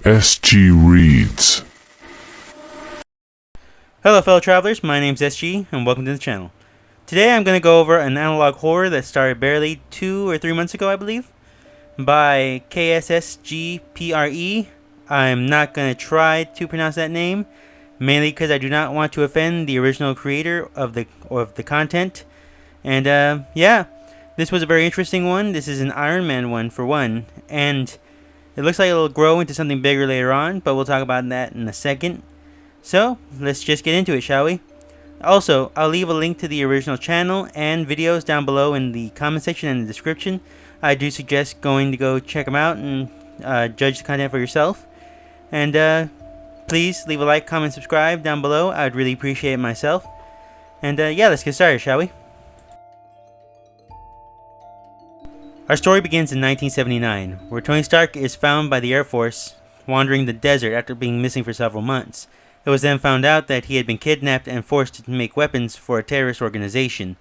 SG Reads. Hello fellow travelers, my name's SG and welcome to the channel. Today I'm going to go over an analog horror that started barely 2 or 3 months ago, I believe, by KSSGPRE. I'm not going to try to pronounce that name, mainly because I do not want to offend the original creator of the content. And yeah, this was a very interesting one. This is an Iron Man one for one, and it looks like it'll grow into something bigger later on, but we'll talk about that in a second. So, let's just get into it, shall we? Also, I'll leave a link to the original channel and videos down below in the comment section and the description. I do suggest going to go check them out and judge the content for yourself. And please leave a like, comment, subscribe down below. I would really appreciate it myself. And yeah, let's get started, shall we? Our story begins in 1979, where Tony Stark is found by the Air Force wandering the desert after being missing for several months. It was then found out that he had been kidnapped and forced to make weapons for a terrorist organization.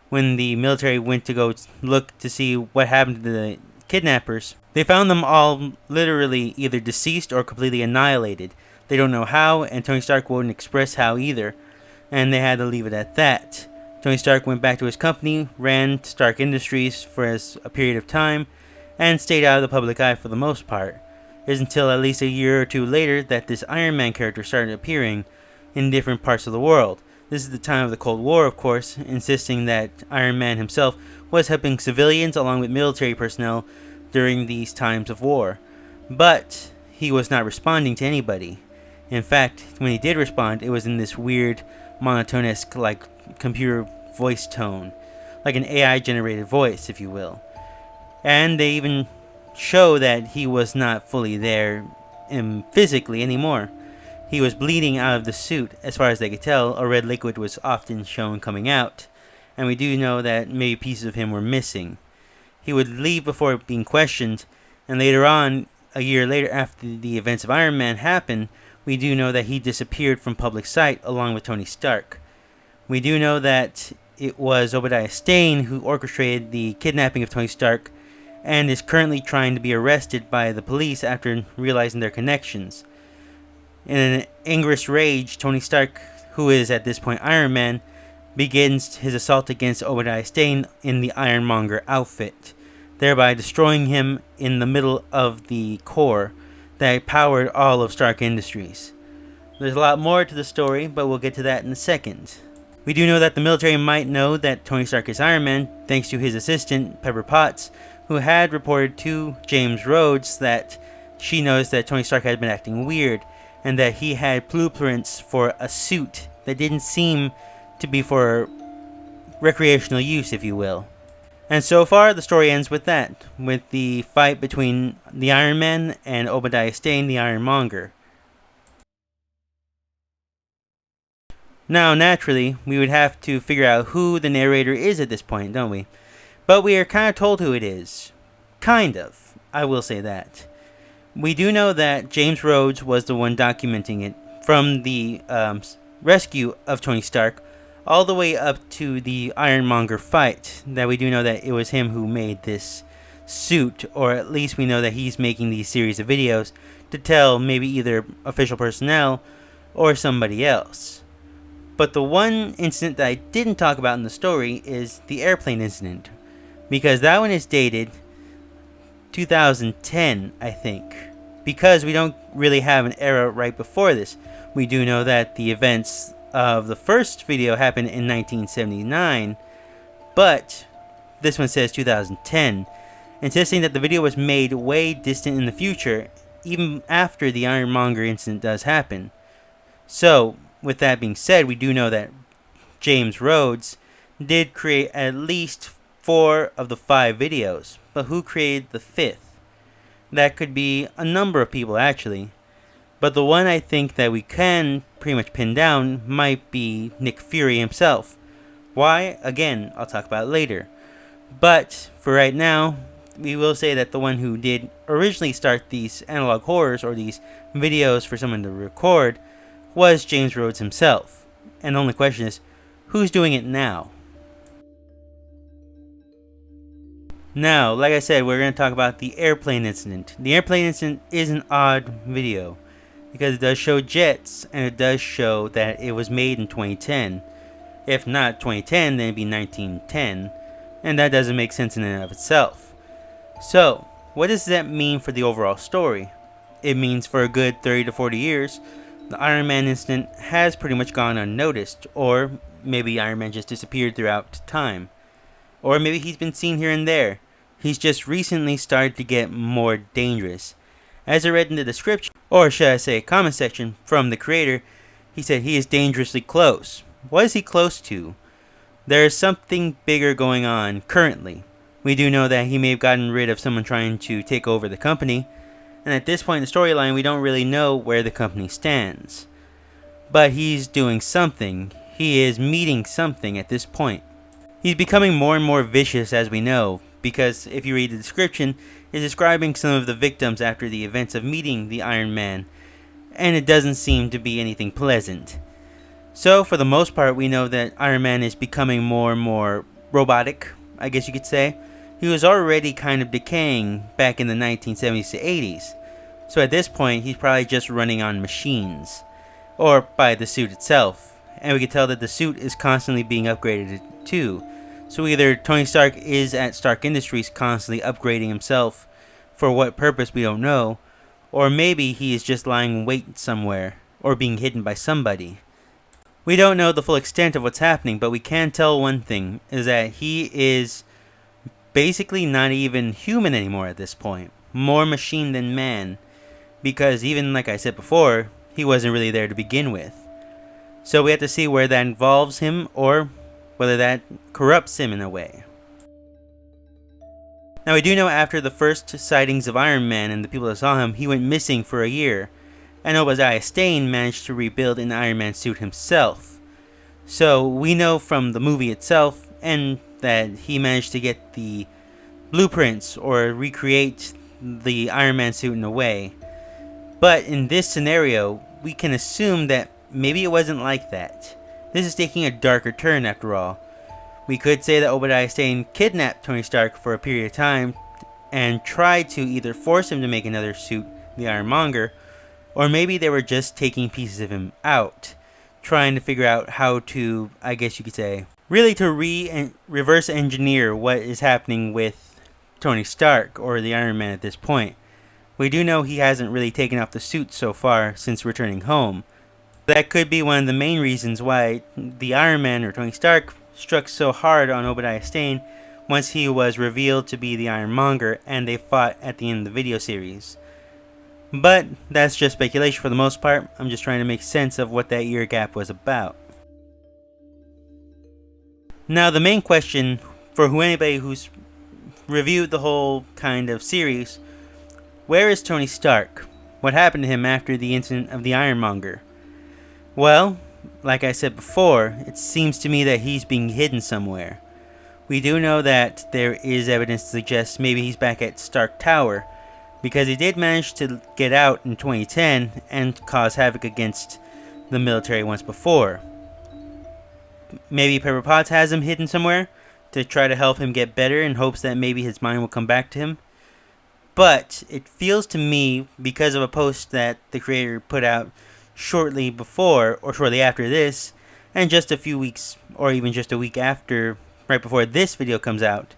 When the military went to go look to see what happened to the kidnappers, they found them all literally either deceased or completely annihilated. They don't know how, and Tony Stark wouldn't express how either, and they had to leave it at that. Tony Stark went back to his company, ran Stark Industries for a period of time, and stayed out of the public eye for the most part. It was until at least a year or two later that this Iron Man character started appearing in different parts of the world. This is the time of the Cold War, of course, insisting that Iron Man himself was helping civilians along with military personnel during these times of war. But he was not responding to anybody. In fact, when he did respond, it was in this weird, monotonous, like computer voice tone, like an AI generated voice, if you will. And they even show that he was not fully there physically anymore. He was bleeding out of the suit. As far as they could tell, a red liquid was often shown coming out, and we do know that maybe pieces of him were missing. He would leave before being questioned, and later on, a year later after the events of Iron Man happened, we do know that he disappeared from public sight along with Tony Stark. We do know that it was Obadiah Stane who orchestrated the kidnapping of Tony Stark and is currently trying to be arrested by the police after realizing their connections. In an angerous rage, Tony Stark, who is at this point Iron Man, begins his assault against Obadiah Stane in the Ironmonger outfit, thereby destroying him in the middle of the core that powered all of Stark Industries. There's a lot more to the story, but we'll get to that in a second. We do know that the military might know that Tony Stark is Iron Man thanks to his assistant, Pepper Potts, who had reported to James Rhodes that she noticed that Tony Stark had been acting weird and that he had blueprints for a suit that didn't seem to be for recreational use, if you will. And so far, the story ends with that, with the fight between the Iron Man and Obadiah Stane, the Ironmonger. Now, naturally, we would have to figure out who the narrator is at this point, don't we? But we are kind of told who it is. Kind of. I will say that. We do know that James Rhodes was the one documenting it, from the rescue of Tony Stark all the way up to the Ironmonger fight, that we do know that it was him who made this suit, or at least we know that he's making these series of videos to tell maybe either official personnel or somebody else. But the one incident that I didn't talk about in the story is the airplane incident, because that one is dated 2010, I think, because we don't really have an era right before this. We do know that the events of the first video happened in 1979, but this one says 2010, insisting that the video was made way distant in the future, even after the Ironmonger incident does happen. So, with that being said, we do know that James Rhodes did create at least 4 of the 5 videos, but who created the 5th? That could be a number of people, actually. But the one I think that we can pretty much pin down might be Nick Fury himself. Why? Again, I'll talk about it later. But for right now, we will say that the one who did originally start these analog horrors, or these videos for someone to record, was James Rhodes himself. And the only question is, who's doing it now? Now, like I said, we're going to talk about the airplane incident. The airplane incident is an odd video because it does show jets and it does show that it was made in 2010. If not 2010, then it'd be 1910, and that doesn't make sense in and of itself. So, what does that mean for the overall story? It means for a good 30 to 40 years, the Iron Man incident has pretty much gone unnoticed, or maybe Iron Man just disappeared throughout time. Or maybe he's been seen here and there. He's just recently started to get more dangerous. As I read in the description, or should I say comment section, from the creator, he said he is dangerously close. What is he close to? There is something bigger going on currently. We do know that he may have gotten rid of someone trying to take over the company, and at this point in the storyline we don't really know where the company stands. But he's doing something. He is meeting something at this point. He's becoming more and more vicious as we know, because if you read the description, it's describing some of the victims after the events of meeting the Iron Man, and it doesn't seem to be anything pleasant. So for the most part we know that Iron Man is becoming more and more robotic, I guess you could say. He was already kind of decaying back in the 1970s to 80s, so at this point he's probably just running on machines, or by the suit itself, and we can tell that the suit is constantly being upgraded too. So either Tony Stark is at Stark Industries constantly upgrading himself, for what purpose we don't know, or maybe he is just lying in wait somewhere, or being hidden by somebody. We don't know the full extent of what's happening, but we can tell one thing, is that he is basically not even human anymore at this point. More machine than man, because even like I said before, he wasn't really there to begin with. So we have to see where that involves him, or whether that corrupts him in a way. Now we do know after the first sightings of Iron Man and the people that saw him, he went missing for a year, and Obadiah Stane managed to rebuild an Iron Man suit himself. So we know from the movie itself, and that he managed to get the blueprints or recreate the Iron Man suit in a way. But in this scenario, we can assume that maybe it wasn't like that. This is taking a darker turn after all. We could say that Obadiah Stane kidnapped Tony Stark for a period of time and tried to either force him to make another suit, the Ironmonger, or maybe they were just taking pieces of him out, trying to figure out how to, I guess you could say, really to reverse engineer what is happening with Tony Stark or the Iron Man at this point. We do know he hasn't really taken off the suit so far since returning home. That could be one of the main reasons why the Iron Man or Tony Stark struck so hard on Obadiah Stane once he was revealed to be the Ironmonger and they fought at the end of the video series. But that's just speculation for the most part. I'm just trying to make sense of what that year gap was about. Now the main question for anybody who's reviewed the whole kind of series, where is Tony Stark? What happened to him after the incident of the Ironmonger? Well, like I said before, it seems to me that he's being hidden somewhere. We do know that there is evidence to suggest maybe he's back at Stark Tower, because he did manage to get out in 2010 and cause havoc against the military once before. Maybe Pepper Potts has him hidden somewhere to try to help him get better in hopes that maybe his mind will come back to him. But it feels to me, because of a post that the creator put out shortly before or shortly after this, and just a few weeks or even just a week after, right before this video comes out,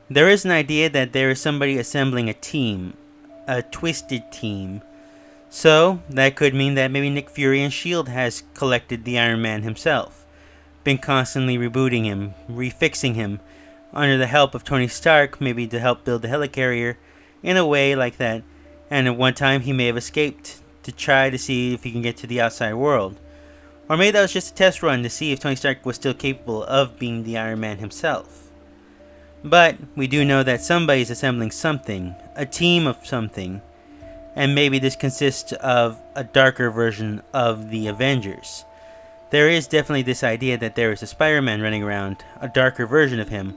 there is an idea that there is somebody assembling a team, a twisted team. So that could mean that maybe Nick Fury and S.H.I.E.L.D. has collected the Iron Man himself, been constantly rebooting him, refixing him, under the help of Tony Stark, maybe to help build the helicarrier in a way like that, and at one time he may have escaped to try to see if he can get to the outside world. Or maybe that was just a test run to see if Tony Stark was still capable of being the Iron Man himself. But we do know that somebody's assembling something, a team of something, and maybe this consists of a darker version of the Avengers. There is definitely this idea that there is a Spider-Man running around, a darker version of him,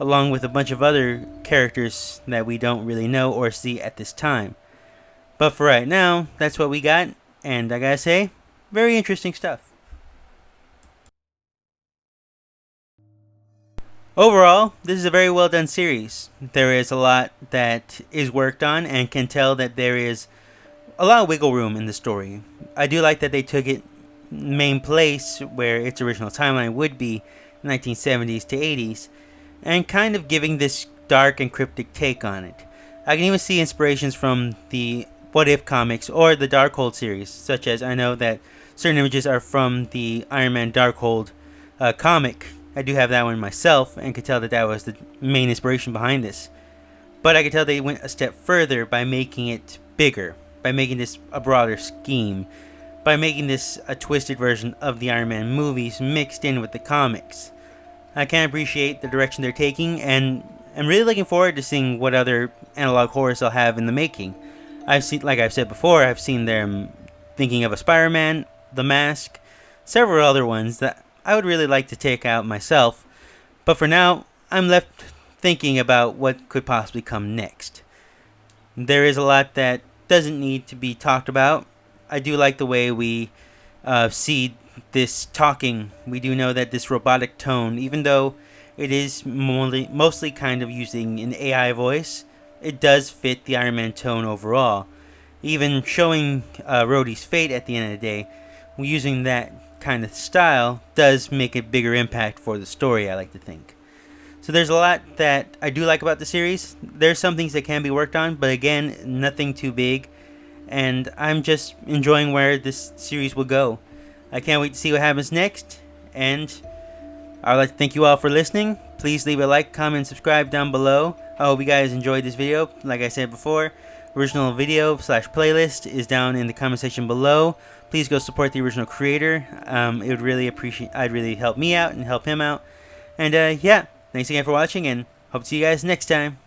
along with a bunch of other characters that we don't really know or see at this time. But for right now, that's what we got, and I gotta say, very interesting stuff. Overall, this is a very well done series. There is a lot that is worked on and can tell that there is a lot of wiggle room in the story. I do like that they took it main place where its original timeline would be 1970s to 80s and kind of giving this dark and cryptic take on it. I can even see inspirations from the What If comics or the Darkhold series, such as I know that certain images are from the Iron Man Darkhold comic. I do have that one myself and could tell that that was the main inspiration behind this. But I could tell they went a step further by making it bigger, by making this a broader scheme, by making this a twisted version of the Iron Man movies mixed in with the comics. I can appreciate the direction they're taking, and I'm really looking forward to seeing what other analog horrors they'll have in the making. Like I've said before, I've seen them thinking of a Spider-Man, The Mask, several other ones that I would really like to take out myself, but for now, I'm left thinking about what could possibly come next. There is a lot that doesn't need to be talked about. I do like the way we see this talking. We do know that this robotic tone, even though it is mostly kind of using an AI voice, it does fit the Iron Man tone overall. Even showing Rhodey's fate at the end of the day, using that kind of style does make a bigger impact for the story, I like to think. So there's a lot that I do like about the series. There's some things that can be worked on, but again, nothing too big. And I'm just enjoying where this series will go. I can't wait to see what happens next. And I'd like to thank you all for listening. Please leave a like, comment, and subscribe down below. I hope you guys enjoyed this video. Like I said before, original video / playlist is down in the comment section below. Please go support the original creator. It would really I'd really help me out and help him out. And yeah, thanks again for watching, and hope to see you guys next time.